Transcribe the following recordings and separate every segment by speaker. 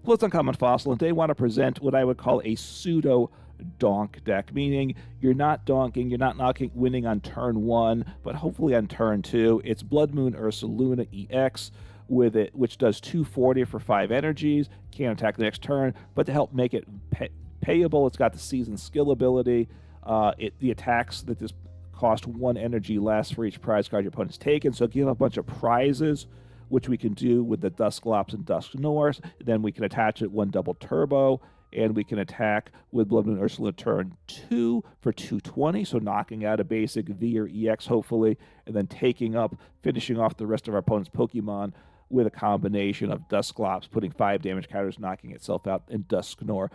Speaker 1: Plus Uncommon Fossil, and they want to present what I would call a pseudo donk deck, meaning you're not donking, you're not winning on turn 1, but hopefully on turn 2. It's Bloodmoon Ursaluna EX with it, which does 240 for 5 energies, can't attack the next turn, but to help make it payable, it's got the seasoned skill ability. The attacks that this cost 1 energy less for each prize card your opponent's taken, so give a bunch of prizes, which we can do with the Dusclops and Dusknoirs. Then we can attach it 1 double turbo, and we can attack with Bloodmoon Ursaluna turn 2 for 220, so knocking out a basic V or EX, hopefully, and then finishing off the rest of our opponent's Pokemon with a combination of Dusclops, putting 5 damage counters, knocking itself out, and Dusknoir,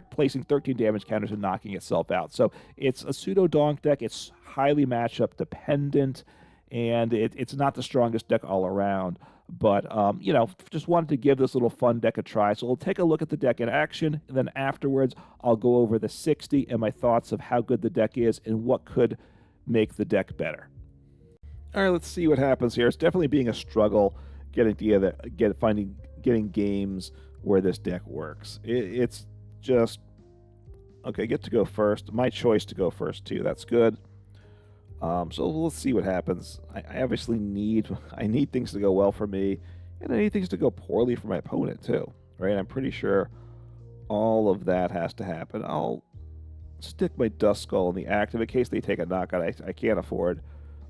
Speaker 1: placing 13 damage counters and knocking itself out. So it's a pseudo-donk deck. It's highly matchup dependent, and it's not the strongest deck all around. But, just wanted to give this little fun deck a try. So we'll take a look at the deck in action, and then afterwards I'll go over the 60 and my thoughts of how good the deck is and what could make the deck better. All right, let's see what happens here. It's definitely being a struggle getting games where this deck works. It's just... Okay, get to go first. My choice to go first, too. That's good. So let's see what happens. I obviously need things to go well for me, and I need things to go poorly for my opponent too, right? I'm pretty sure all of that has to happen. I'll stick my Duskull in the active in case they take a knockout. I can't afford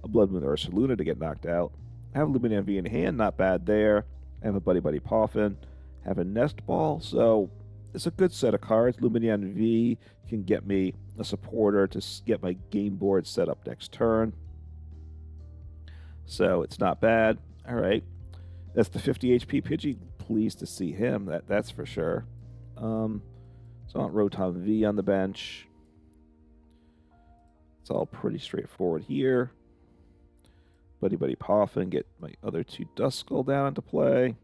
Speaker 1: a Bloodmoon Ursaluna to get knocked out. I have Lumineon V in hand, not bad there. I have a Buddy-Buddy Poffin, have a Nest Ball, so it's a good set of cards. Lumineon V can get me a supporter to get my game board set up next turn. So it's not bad. All right. That's the 50 HP Pidgey. Pleased to see him. That's for sure. So I want Rotom V on the bench. It's all pretty straightforward here. Buddy-Buddy Poffin, get my other 2 Duskull down into play.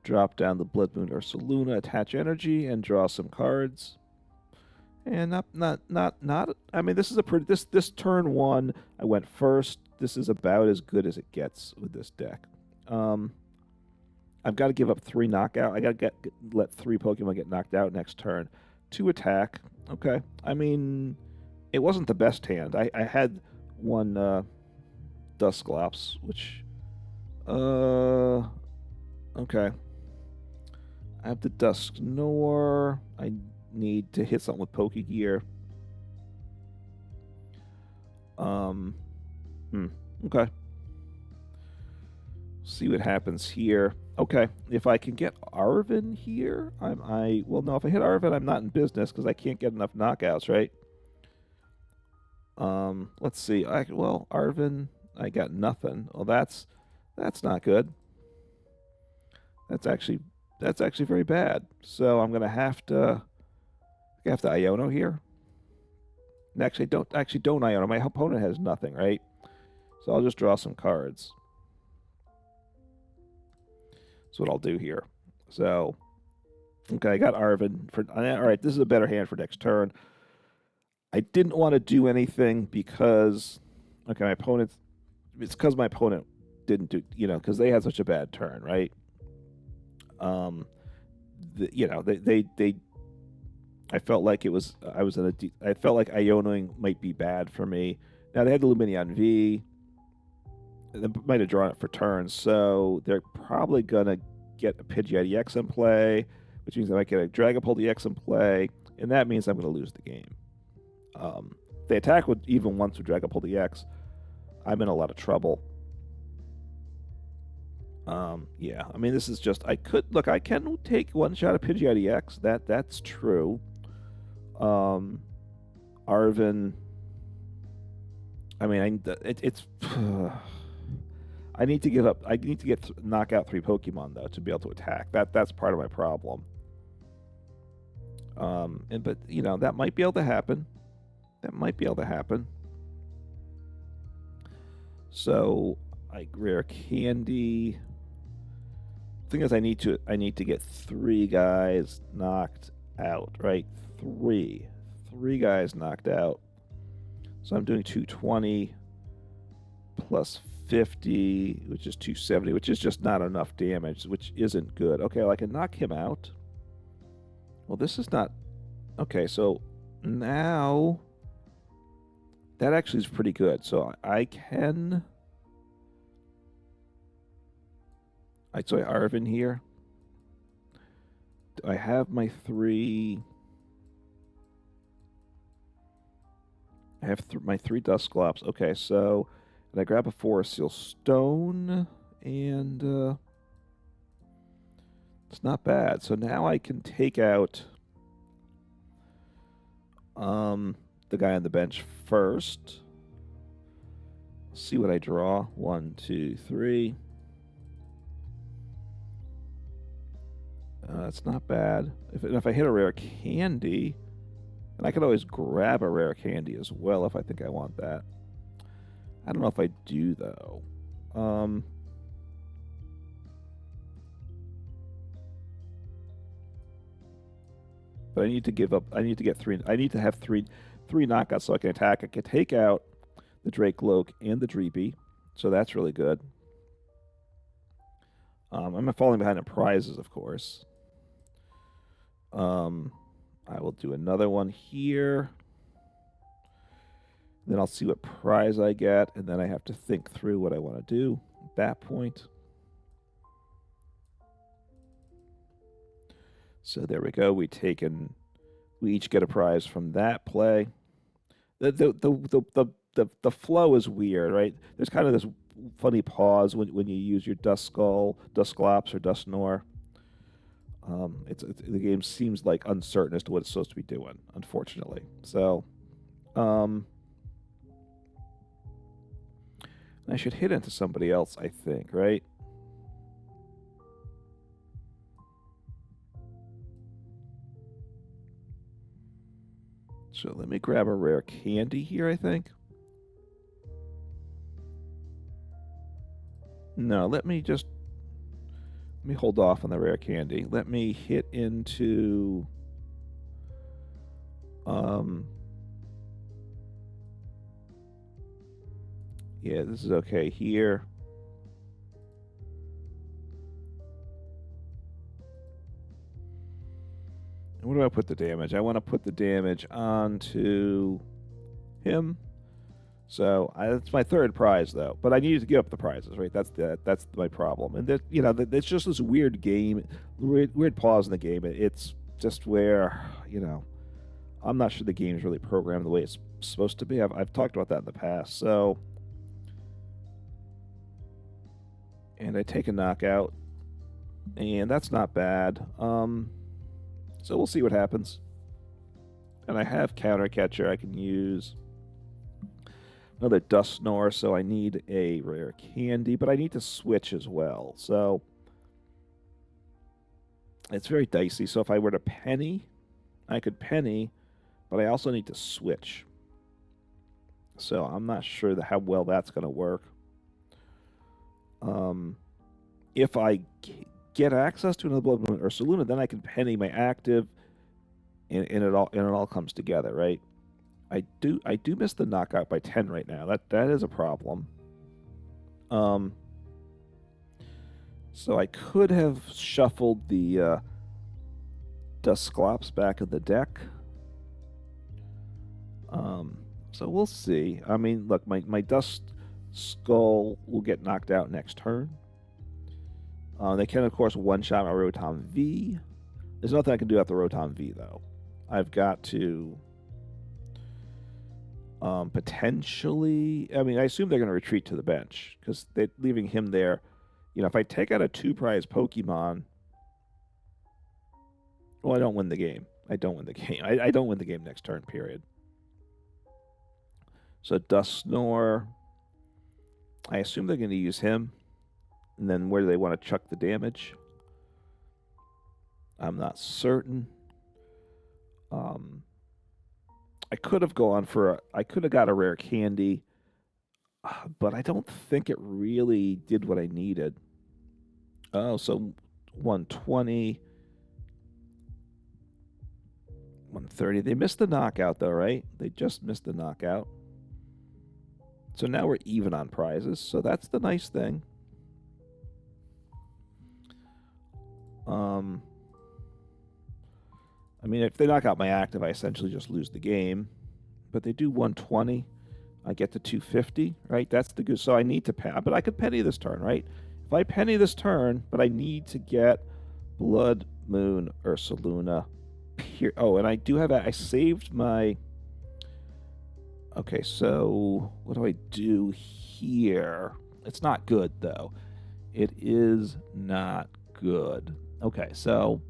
Speaker 1: Drop down the Bloodmoon Ursaluna, attach energy, and draw some cards. And I mean, this is this turn 1, I went first. This is about as good as it gets with this deck. I've got to give up 3 knockout. I got to let 3 Pokemon get knocked out next turn. 2 attack. Okay. I mean, it wasn't the best hand. I had 1 Dusclops, which... Okay. I have the Dusknoir. I need to hit something with Pokégear. Okay. See what happens here. Okay, if I can get Arven here, well, no, if I hit Arven, I'm not in business because I can't get enough knockouts, right? Let's see. Well, Arven, I got nothing. Well, that's not good. That's actually very bad. So I'm gonna have to Iono here. Actually, don't Iono. My opponent has nothing, right? So I'll just draw some cards. That's what I'll do here. So, okay, I got Arven. All right, this is a better hand for next turn. I didn't want to do anything because, okay, it's because my opponent didn't do, because they had such a bad turn, right? I felt like I felt like Ionoing might be bad for me. Now they had the Lumineon V. They might have drawn it for turns, so they're probably gonna get a Pidgeot EX in play, which means I might get a Dragapult EX in play, and that means I'm gonna lose the game. If they attack with even once with Dragapult EX, I'm in a lot of trouble. Yeah, I mean, this is just, I can take one shot at Pidgeot EX. That's true. Arven, I mean, it's I need to give up. I need to knock out 3 Pokemon though to be able to attack. That's part of my problem. But that might be able to happen. So, Rare Candy. Thing is, I need to get 3 guys knocked out, right? 3 guys knocked out. So I'm doing 220 plus 250, which is 270, which is just not enough damage, which isn't good. Okay, well, I can knock him out. Well, this is not... Okay, so now... That actually is pretty good. So I can... So I Arven here. I have my 3... I have my 3 Dusclops. Okay, so... And I grab a Forest Seal Stone, and it's not bad. So now I can take out the guy on the bench first. See what I draw. 1, 2, 3. That's not bad. If I hit a Rare Candy, and I could always grab a Rare Candy as well if I think I want that. I don't know if I do, though. But I need to give up. I need to get 3. I need to have three knockouts so I can attack. I can take out the Drake-Loke and the Dreepy, so that's really good. I'm falling behind in prizes, of course. I will do another one here. Then I'll see what prize I get, and then I have to think through what I want to do at that point. So there we go. We each get a prize from that play. The flow is weird, right? There's kind of this funny pause when you use your Duskull, Dusclops, or Dusknoir. The game seems like uncertain as to what it's supposed to be doing, unfortunately. So, I should hit into somebody else, I think, right? So let me grab a Rare Candy here, I think. No, let me hold off on the Rare Candy. Let me hit into... Yeah, this is okay here. And where do I put the damage? I want to put the damage onto him. So that's my 3rd prize, though. But I needed to give up the prizes, right? That's my problem. And it's just this weird game, weird pause in the game. It's just where I'm not sure the game's really programmed the way it's supposed to be. I've talked about that in the past. So. And I take a knockout, and that's not bad. So we'll see what happens. And I have Counter Catcher. I can use another Dusknoir, so I need a Rare Candy, but I need to switch as well. So it's very dicey. So if I were to Penny, I could Penny, but I also need to switch. So I'm not sure how well that's going to work. If I get access to another Bloodmoon Ursaluna, then I can Penny my active, and it all comes together, right? I do miss the knockout by 10 right now. That is a problem. So I could have shuffled the Dusclops back in the deck. So we'll see. I mean, look, my Duskull will get knocked out next turn. They can, of course, one-shot my Rotom V. There's nothing I can do after Rotom V, though. I've got to potentially... I mean, I assume they're going to retreat to the bench, because they're leaving him there. If I take out a 2-prize Pokemon... Well, I don't win the game. I don't win the game. I don't win the game next turn, period. So Dusknoir... I assume they're going to use him. And then where do they want to chuck the damage? I'm not certain. I could have gone for I could have got a Rare Candy, but I don't think it really did what I needed. Oh, so 120, 130. They missed the knockout, though, right? They just missed the knockout. So now we're even on prizes, so that's the nice thing. I mean, if they knock out my active, I essentially just lose the game. But they do 120. I get to 250, right? That's the good. So I need to penny, but I could penny this turn, right? If I penny this turn, but I need to get Bloodmoon Ursaluna. Oh, and I do have I saved my. Okay, so what do I do here? It's not good though. It is not good. Okay, so.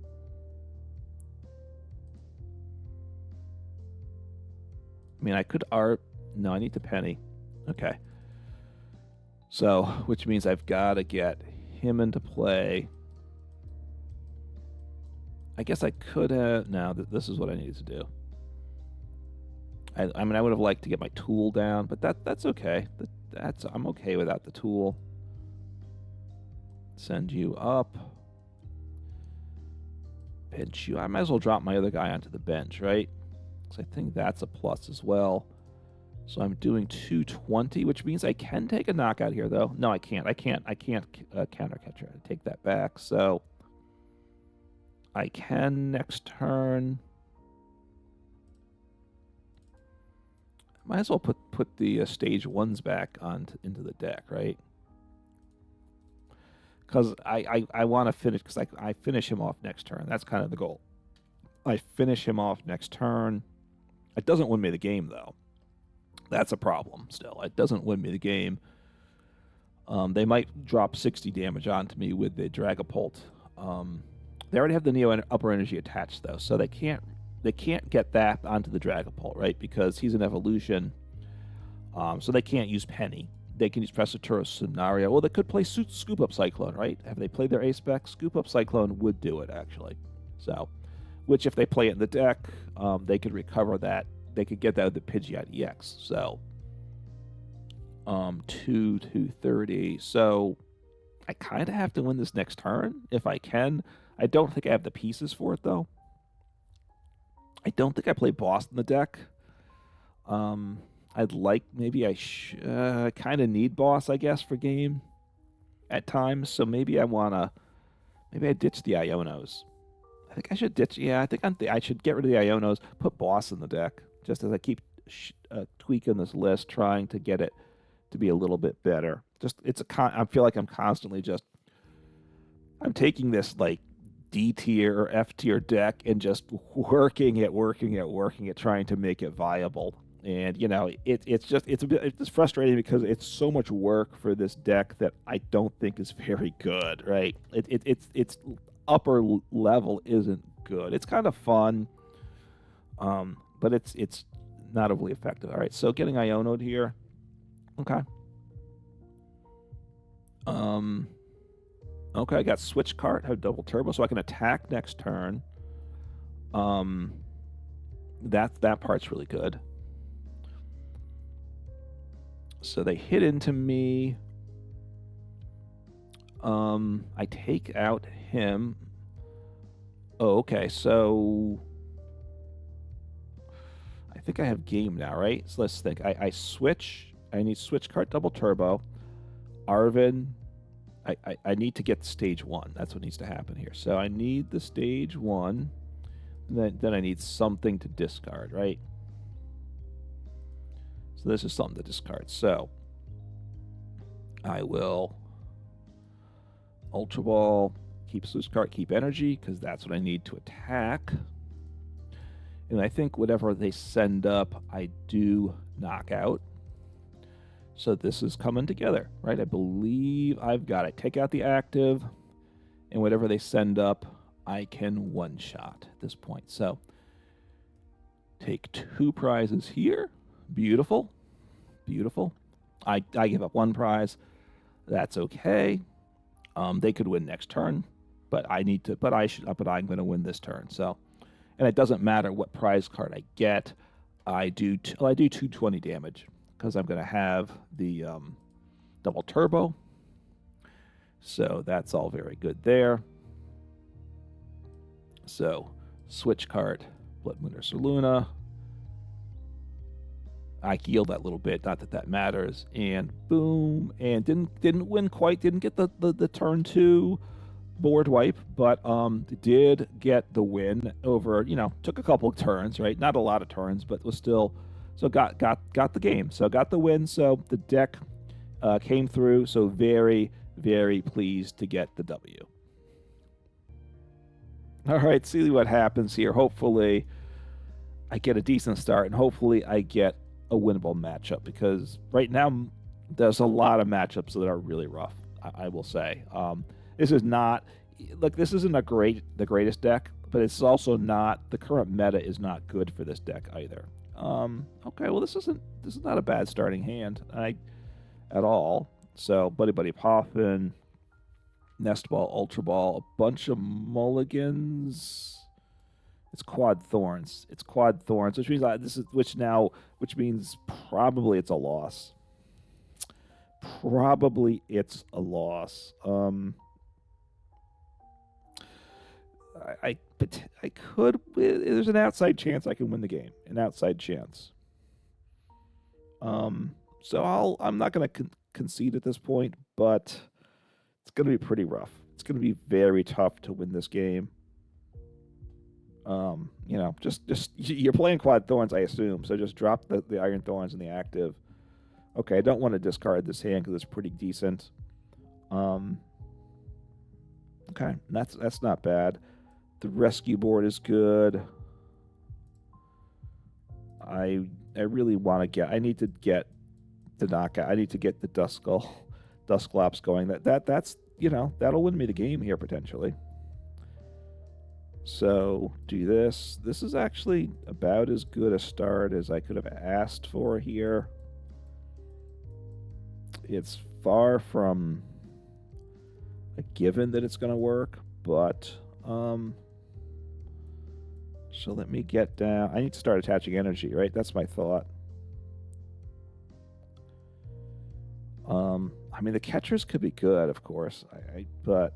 Speaker 1: I mean, I could art. No, I need to penny. Okay. So, which means I've got to get him into play. I guess I could have. No, this is what I needed to do. I mean, I would have liked to get my tool down, but that's okay. I'm okay without the tool. Send you up. Bench you. I might as well drop my other guy onto the bench, right? I think that's a plus as well. So I'm doing 220, which means I can take a knockout here, though. No, I can't. I can't counter catcher. I take that back. So I can next turn. Might as well put the stage ones back into the deck, right? Because I want to finish, because I finish him off next turn. That's kind of the goal. I finish him off next turn. It doesn't win me the game, though. That's a problem still. It doesn't win me the game. They might drop 60 damage onto me with the Dragapult. They already have the Neo Upper Energy attached, though, so they can't get that onto the Dragapult, right? Because he's an evolution. So they can't use Penny. They can use Pressaturo Scenario. Well, they could play Scoop Up Cyclone, right? Have they played their A-Spec? Scoop Up Cyclone would do it, actually. So, which if they play it in the deck, they could recover that. They could get that with the Pidgeot EX. So, 230. So, I kind of have to win this next turn if I can. I don't think I have the pieces for it, though. I don't think I play boss in the deck. I'd like, maybe I kind of need boss, I guess, for game at times. So maybe I ditch the Ionos. I think I should ditch, I think I should get rid of the Ionos, put boss in the deck, just as I keep tweaking this list, trying to get it to be a little bit better. Just, I feel like I'm constantly I'm taking this, like, D tier or F tier deck and just working it, trying to make it viable. And it's frustrating because it's so much work for this deck that I don't think is very good, right? It's upper level isn't good. It's kind of fun, but it's not overly effective. All right, so getting Iono'd here, okay. Okay, I got Switch Cart, have double turbo, so I can attack next turn. That part's really good. So they hit into me. I take out him. Oh, okay, so I think I have game now, right? So let's think. I switch. I need Switch Cart double turbo. Arven. I need to get stage 1. That's what needs to happen here. So I need the stage 1. Then I need something to discard, right? So this is something to discard. So I will Ultra Ball, keep Switch Cart, keep energy, because that's what I need to attack. And I think whatever they send up, I do knock out. So this is coming together, right? I believe I've got it. Take out the active, and whatever they send up, I can one-shot at this point. So take 2 prizes here. Beautiful. Beautiful. I give up 1 prize. That's okay. They could win next turn, but I'm going to win this turn. So, and it doesn't matter what prize card I get. I do 220 damage because I'm going to have the double turbo. So that's all very good there. So Switch Cart, Bloodmoon Ursaluna. I healed that little bit, not that that matters, and boom, and didn't win quite, didn't get the turn 2 board wipe, but did get the win over, you know, took a couple of turns, right? Not a lot of turns, but was still, so got the game, so got the win. So the deck came through, so very, very pleased to get the W. All right, see what happens here. Hopefully I get a decent start, and hopefully I get a winnable matchup, because right now there's a lot of matchups that are really rough, I will say. This is not, look, this isn't the greatest deck, but it's also not, the current meta is not good for this deck either. Okay, well this is not a bad starting hand at all. So Buddy-Buddy Poffin, Nest Ball, Ultra Ball, a bunch of mulligans. It's quad thorns. It's quad thorns, which means which means probably it's a loss. Probably it's a loss. I could. There's an outside chance I can win the game. An outside chance. So I'm not going to concede at this point, but it's going to be pretty rough. It's going to be very tough to win this game. You know, just you're playing quad thorns, I assume. So just drop the iron thorns in the active. Okay, I don't want to discard this hand because it's pretty decent. Okay, that's not bad. The rescue board is good. I really want to get. I need to get the knockout. I need to get the Dusclops going. That's you know, that'll win me the game here potentially. So do this. This is actually about as good a start as I could have asked for here. It's far from a given that it's going to work, but so let me get down. I need to start attaching energy, right? That's my thought. I mean, the catchers could be good, of course, but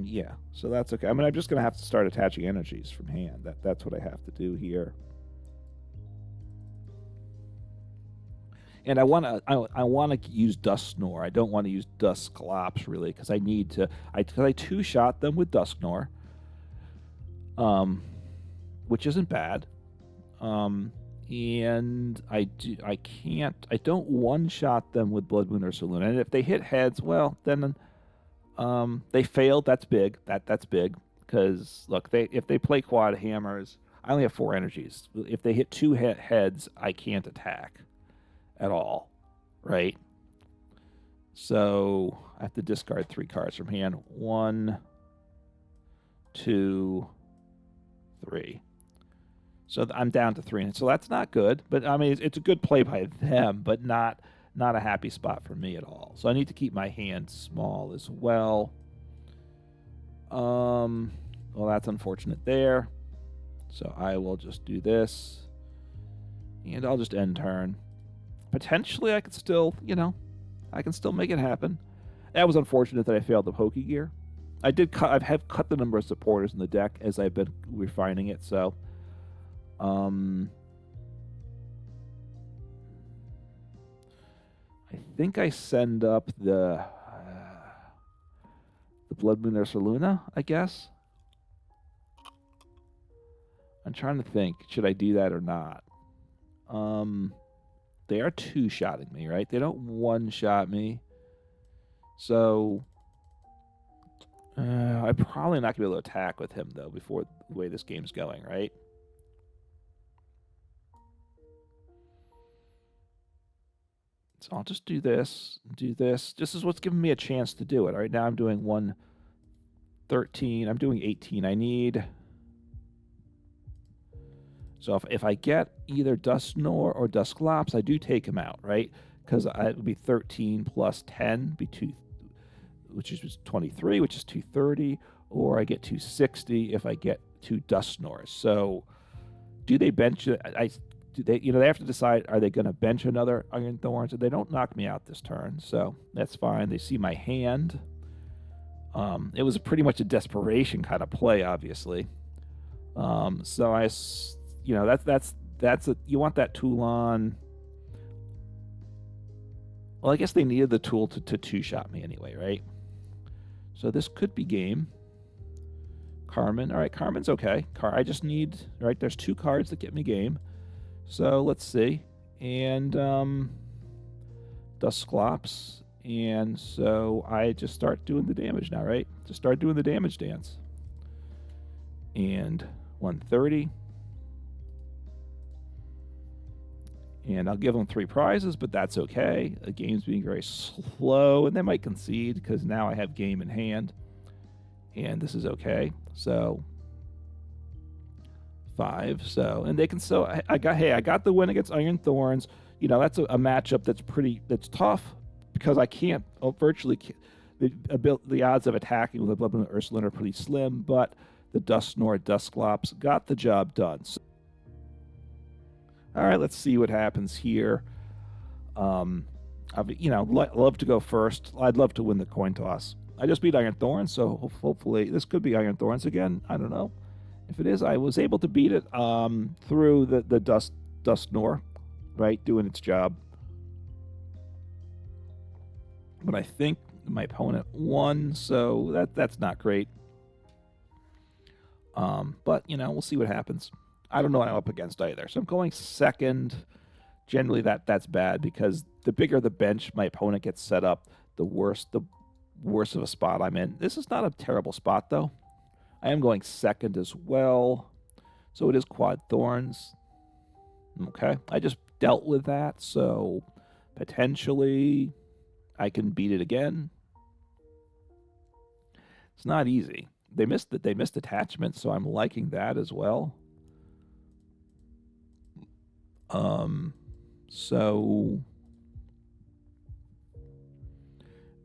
Speaker 1: yeah, so that's okay. I mean, I'm just going to have to start attaching energies from hand. That's what I have to do here. And I want to use Dusknoir. I don't want to use Dusclops really, because I need to. I two-shot them with Dusknoir, which isn't bad. And I don't one-shot them with Bloodmoon Ursaluna. And if they hit heads, well, then they failed. That's big. That's big, because look, if they play quad hammers, I only have 4 energies. If they hit 2 heads, I can't attack at all, right? So I have to discard 3 cards from hand. 1, 2, 3. So I'm down to 3, and so that's not good. But I mean, it's a good play by them, but not a happy spot for me at all. So I need to keep my hand small as well. Well, that's unfortunate there. So I will just do this, and I'll just end turn. Potentially, I could still, you know, I can still make it happen. That was unfortunate that I failed the Pokégear. I have cut the number of supporters in the deck as I've been refining it. So, I think I send up the Bloodmoon Ursaluna, I guess. I'm trying to think, should I do that or not? They are two-shotting me, right? They don't one-shot me. So I'm probably not going to be able to attack with him, though, before the way this game's going, right? So I'll just do this, do this. This is what's giving me a chance to do it. Right now I'm doing 113. I'm doing 18. I need... So if I get either Dusknoir or Dusclops, I do take him out, right? Because it would be 13 plus 10, be 2, which is 23, which is 230, or I get 260 if I get 2 Dusknoirs. So do they bench? They have to decide, are they going to bench another Iron Thorns? And they don't knock me out this turn, so that's fine. They see my hand. It was pretty much a desperation kind of play, obviously. So you know, you want that tool on. Well, I guess they needed the tool to two-shot me anyway, right? So this could be game. Carmine. All right, Carmine's okay. I just need, right, there's 2 cards that get me game. So let's see. And Dusclops. And so I just start doing the damage now, right? Just start doing the damage dance. And 130. And I'll give them 3 prizes, but that's okay. The game's being very slow, and they might concede because now I have game in hand. And this is okay. So 5. So, and they can still, I got the win against Iron Thorns. You know, that's a matchup that's tough because I can't, the odds of attacking with a Bloodmoon Ursaluna are pretty slim, but the Dusknoir Dusclops got the job done. So, all right, let's see what happens here. You know, love to go first. I'd love to win the coin toss. I just beat Iron Thorns, so hopefully this could be Iron Thorns again. I don't know. If it is, I was able to beat it through the Dusknoir, right, doing its job. But I think my opponent won, so that's not great. But, you know, we'll see what happens. I don't know what I'm up against either. So I'm going second. Generally, that's bad because the bigger the bench my opponent gets set up, the worse of a spot I'm in. This is not a terrible spot, though. I am going second as well. So it is Quad Thorns. Okay. I just dealt with that, so potentially I can beat it again. It's not easy. They missed attachment, so I'm liking that as well. So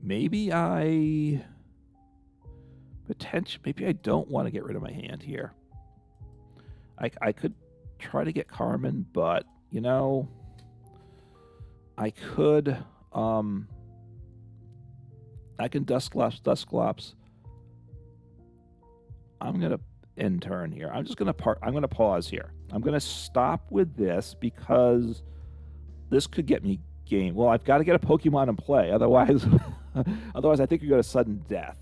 Speaker 1: maybe I don't want to get rid of my hand here. I could try to get Carmine, but you know, I could I can Dusclops. I'm gonna end turn here. I'm gonna pause here. I'm gonna stop with this because this could get me game. Well, I've got to get a Pokemon in play, otherwise I think you go to sudden death,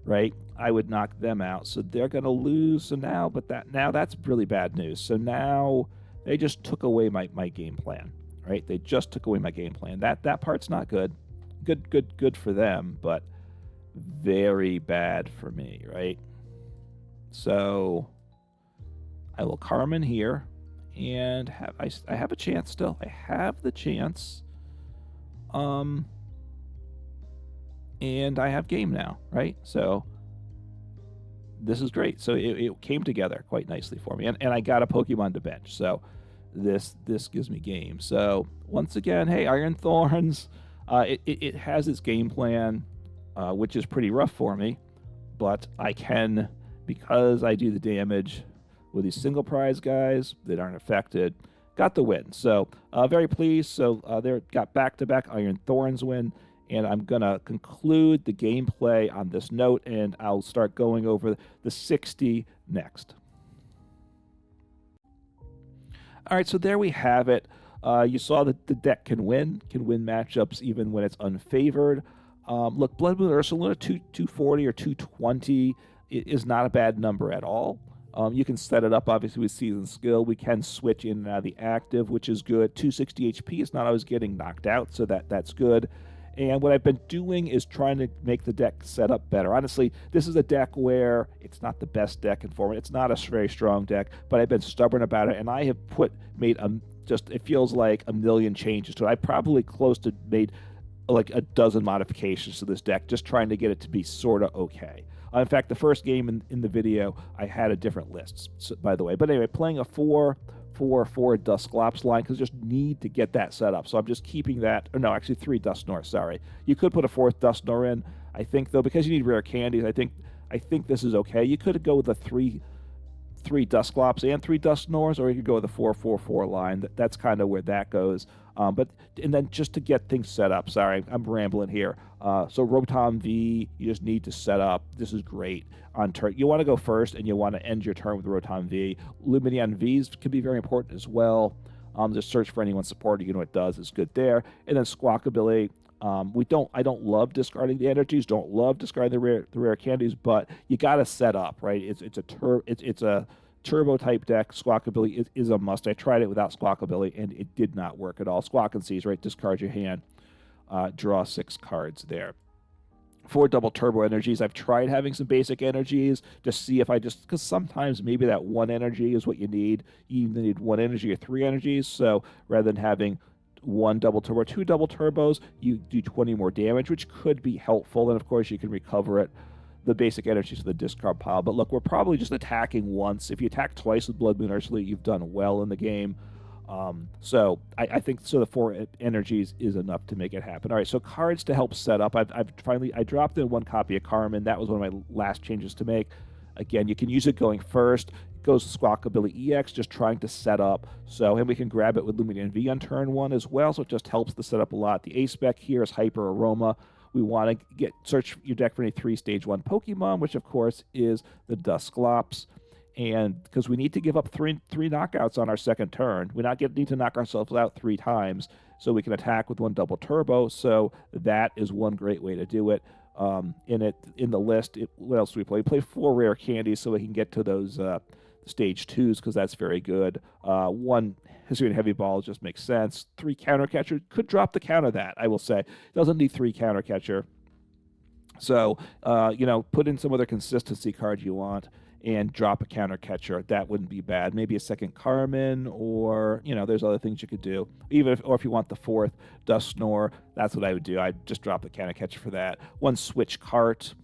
Speaker 1: right? I would knock them out, so they're gonna lose. So now, that's really bad news. So now they just took away my game plan, right? They just took away my game plan. That part's not good. Good for them, but very bad for me, right? So I will Carmine here, and I have a chance still. I have the chance. And I have game now, right? So this is great. So it came together quite nicely for me. And I got a Pokemon to bench. So this gives me game. So once again, hey, Iron Thorns, it has its game plan, which is pretty rough for me. But I can, because I do the damage with these single prize guys that aren't affected, got the win. So very pleased. So there got back-to-back Iron Thorns win. And I'm going to conclude the gameplay on this note, and I'll start going over the 60 next. All right, so there we have it. You saw that the deck can win matchups even when it's unfavored. Look, Bloodmoon Ursaluna 240 or 220 is not a bad number at all. You can set it up, obviously, with Season Skill. We can switch in and out of the active, which is good. 260 HP is not always getting knocked out, so that's good. And what I've been doing is trying to make the deck set up better. Honestly, this is a deck where it's not the best deck in format. It's not a very strong deck, but I've been stubborn about it, and I have it feels like a million changes to it. I probably close to made like a dozen modifications to this deck, just trying to get it to be sort of okay. In fact, the first game in the video, I had a different list, by the way. But anyway, playing a 4 Dusclops line, because just need to get that set up. So I'm just keeping that. Or no, actually 3 Dusknoir, sorry. You could put a 4th Dusknoir in, I think, though, because you need rare candies. I think this is okay. You could go with a 3 Dusclops and 3 Dusknoirs, or you could go with a 4-4-4 line. That's kind of where that goes. And then just to get things set up, sorry, I'm rambling here. So Rotom V, you just need to set up. This is great on turn. You want to go first, and you want to end your turn with Rotom V. Lumineon V's can be very important as well. Just search for anyone supporting. You know what it does. It's good there. And then Squawkabilly. I don't love discarding the energies. Don't love discarding the rare candies, but you got to set up, right? It's a turbo type deck. Squawkabilly is a must. I tried it without Squawkabilly, and it did not work at all. Squawk and Seas, right? Discard your hand, draw 6 cards there. 4 double turbo energies. I've tried having some basic energies to see if because sometimes maybe that 1 energy is what you need. You either need 1 energy or 3 energies. So rather than having 1 double turbo, 2 double turbos, you do 20 more damage, which could be helpful. And of course, you can recover it, the basic energies of the discard pile. But look, we're probably just attacking once. If you attack twice with Bloodmoon Ursaluna, you've done well in the game. So I think the 4 energies is enough to make it happen. All right, so cards to help set up. I dropped in 1 copy of Carmine. That was one of my last changes to make. Again, you can use it going first. It goes to Squawkabilly EX, just trying to set up. And we can grab it with Lumineon V on turn 1 as well, so it just helps the setup a lot. The A-Spec here is Hyper Aroma. We want to search your deck for any 3 Stage 1 Pokemon, which of course is the Dusclops. And because we need to give up three knockouts on our second turn, we need to knock ourselves out 3 times so we can attack with 1 double turbo. So that is one great way to do it. In the list, what else do we play? We play 4 rare candies so we can get to those stage 2s because that's very good. 1 Hisuian heavy ball just makes sense. 3 counter catcher could drop the counter that, I will say. Doesn't need 3 counter catcher. So put in some other consistency card you want and drop a counter catcher. That wouldn't be bad. Maybe a second Carmine, or there's other things you could do. Or if you want the 4th Dusknoir, that's what I would do. I'd just drop the counter catcher for that. 1 Switch Cart.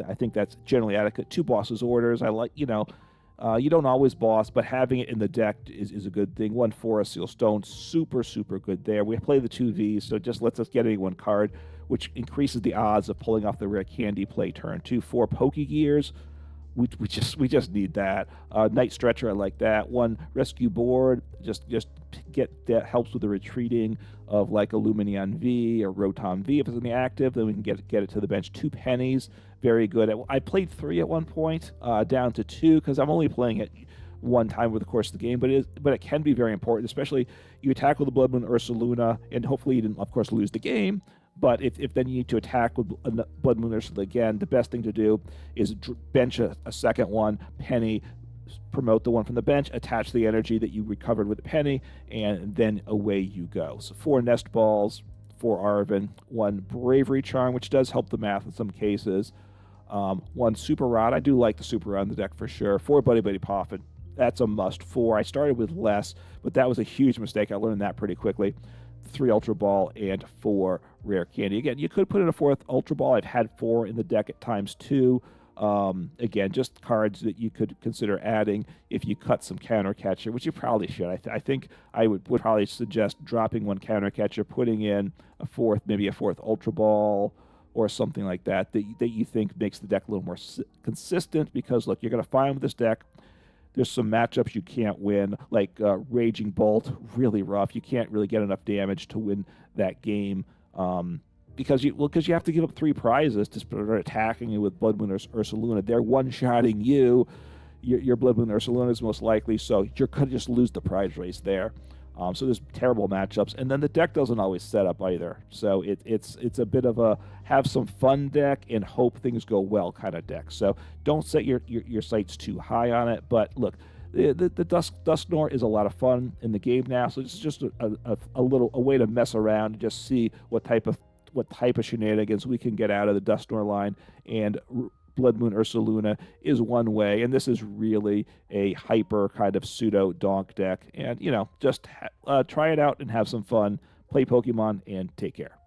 Speaker 1: I think that's generally adequate. 2 Boss's Orders. I like, you don't always boss, but having it in the deck is a good thing. 1 Forest Seal Stone, super, super good there. We play the 2 Vs, so it just lets us get any 1 card, which increases the odds of pulling off the rare candy play turn 2. 4 Pokégears. We just need that. Night Stretcher, I like that. 1 Rescue Board, just get that, helps with the retreating of like a Lumineon V or Rotom V. If it's in the active, then we can get it to the bench. 2 pennies, very good. I played 3 at one point, down to 2 because I'm only playing it 1 time over the course of the game. But it can be very important, especially you attack with the Bloodmoon Ursaluna, and hopefully you didn't, of course, lose the game. But if then you need to attack with Bloodmoon Ursaluna again, the best thing to do is bench a second 1, penny, promote the 1 from the bench, attach the energy that you recovered with the penny, and then away you go. So 4 Nest Balls, 4 Arven, 1 Bravery Charm, which does help the math in some cases, 1 Super Rod. I do like the Super Rod in the deck for sure. 4 Buddy-Buddy Poffin. That's a must. 4. I started with less, but that was a huge mistake. I learned that pretty quickly. 3 Ultra Ball and 4 Rare Candy. Again, you could put in a 4th Ultra Ball. I've had 4 in the deck at times too. Again, just cards that you could consider adding if you cut some counter catcher, which you probably should. I think I would probably suggest dropping 1 counter catcher, putting in a 4th, maybe a 4th Ultra Ball or something like that you think makes the deck a little more consistent. Because look, you're going to find with this deck, there's some matchups you can't win, like Raging Bolt, really rough. You can't really get enough damage to win that game because you have to give up 3 prizes to start attacking you with Bloodmoon Ursaluna. They're one-shotting you. Your Bloodmoon Ursaluna is most likely, so you're going to just lose the prize race there. So there's terrible matchups, and then the deck doesn't always set up either. So it's a bit of a have some fun deck and hope things go well kind of deck. So don't set your sights too high on it. But look, the Dusknoir is a lot of fun in the game now. So it's just a way to mess around and just see what type of shenanigans we can get out of the Dusknoir line. And Bloodmoon Ursaluna is one way, and this is really a hyper kind of pseudo donk deck. And just try it out and have some fun, play Pokemon, and take care.